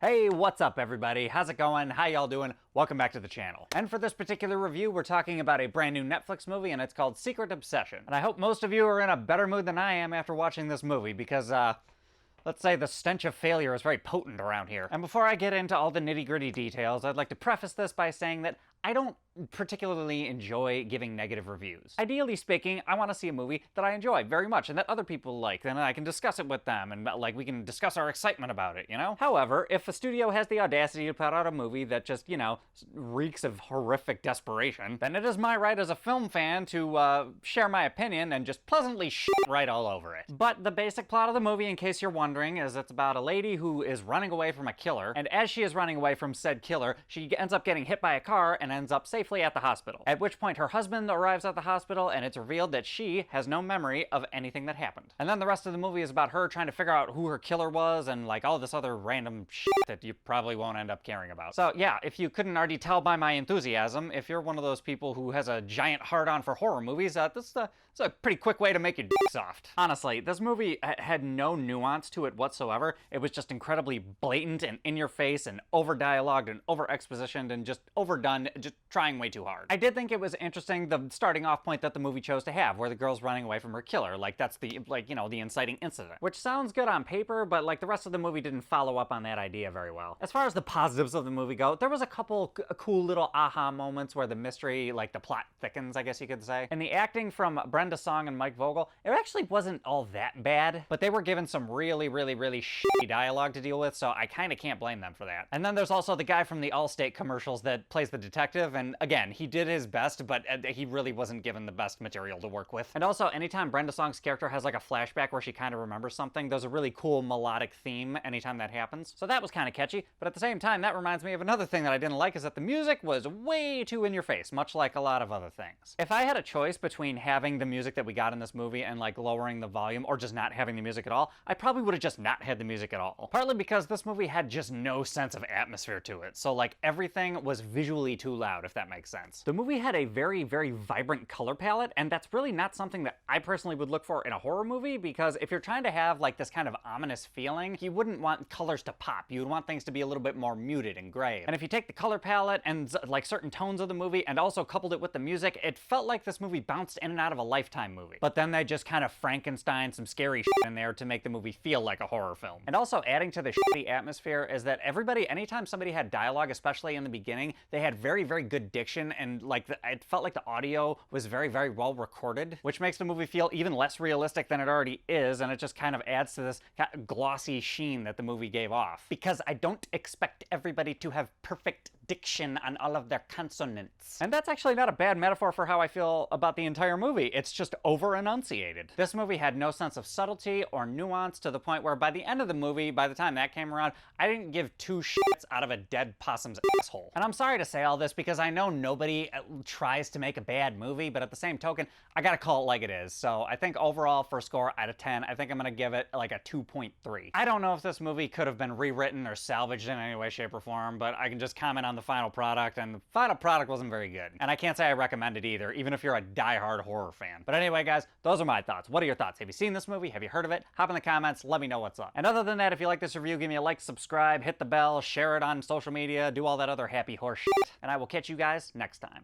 Hey, what's up everybody? How's it going? How y'all doing? Welcome back to the channel. And for this particular review, we're talking about a brand new Netflix movie, and it's called Secret Obsession. And I hope most of you are in a better mood than I am after watching this movie, because, let's say the stench of failure is very potent around here. And before I get into all the nitty-gritty details, I'd like to preface this by saying that I don't particularly enjoy giving negative reviews. Ideally speaking, I want to see a movie that I enjoy very much and that other people like, then I can discuss it with them and like we can discuss our excitement about it, you know? However, if a studio has the audacity to put out a movie that just, you know, reeks of horrific desperation, then it is my right as a film fan to share my opinion and just pleasantly shit right all over it. But the basic plot of the movie, in case you're wondering, is it's about a lady who is running away from a killer, and as she is running away from said killer, she ends up getting hit by a car and ends up safely at the hospital. At which point her husband arrives at the hospital and it's revealed that she has no memory of anything that happened. And then the rest of the movie is about her trying to figure out who her killer was and like all this other random shit that you probably won't end up caring about. So yeah, if you couldn't already tell by my enthusiasm, if you're one of those people who has a giant hard-on for horror movies, this is a pretty quick way to make your dick soft. Honestly, this movie had no nuance to it whatsoever. It was just incredibly blatant and in-your-face and over-dialogued and over-expositioned and just overdone, just trying way too hard. I did think it was interesting, the starting off point that the movie chose to have, where the girl's running away from her killer. Like, that's the, like, you know, the inciting incident. Which sounds good on paper, but, like, the rest of the movie didn't follow up on that idea very well. As far as the positives of the movie go, there was a couple cool little aha moments where the mystery, like, the plot thickens, I guess you could say. And the acting from Brenda Song and Mike Vogel, it actually wasn't all that bad, but they were given some really shitty dialogue to deal with, so I kind of can't blame them for that. And then there's also the guy from the Allstate commercials that plays the detective, and again, he did his best, but he really wasn't given the best material to work with. And also, anytime Brenda Song's character has like a flashback where she kind of remembers something, there's a really cool melodic theme anytime that happens. So that was kind of catchy, but at the same time, that reminds me of another thing that I didn't like, is that the music was way too in your face, much like a lot of other things. If I had a choice between having the music that we got in this movie and like lowering the volume, or just not having the music at all, I probably would have just not had the music at all. Partly because this movie had just no sense of atmosphere to it, so like everything was visually too loud, if that makes sense. The movie had a very vibrant color palette, and that's really not something that I personally would look for in a horror movie, because if you're trying to have like this kind of ominous feeling, you wouldn't want colors to pop. You would want things to be a little bit more muted and gray. And if you take the color palette and like certain tones of the movie and also coupled it with the music, it felt like this movie bounced in and out of a Lifetime movie. But then they just kind of Frankenstein some scary shit in there to make the movie feel like a horror film. And also adding to the shitty atmosphere is that everybody, anytime somebody had dialogue, especially in the beginning, they had very good diction, and like it felt like the audio was very well recorded, which makes the movie feel even less realistic than it already is, and it just kind of adds to this glossy sheen that the movie gave off. Because I don't expect everybody to have perfect diction on all of their consonants. And that's actually not a bad metaphor for how I feel about the entire movie. It's just over-enunciated. This movie had no sense of subtlety or nuance, to the point where by the end of the movie, by the time that came around, I didn't give two shits out of a dead possum's asshole. And I'm sorry to say all this because I know nobody tries to make a bad movie, but at the same token, I gotta call it like it is. So I think overall, for a score out of 10, I think I'm gonna give it like a 2.3. I don't know if this movie could have been rewritten or salvaged in any way, shape, or form, but I can just comment on the final product, and the final product wasn't very good. And I can't say I recommend it either, even if you're a die-hard horror fan. But anyway, guys, those are my thoughts. What are your thoughts? Have you seen this movie? Have you heard of it? Hop in the comments, let me know what's up. And other than that, if you like this review, give me a like, subscribe, hit the bell, share it on social media, do all that other happy horse shit. And I will catch you guys next time.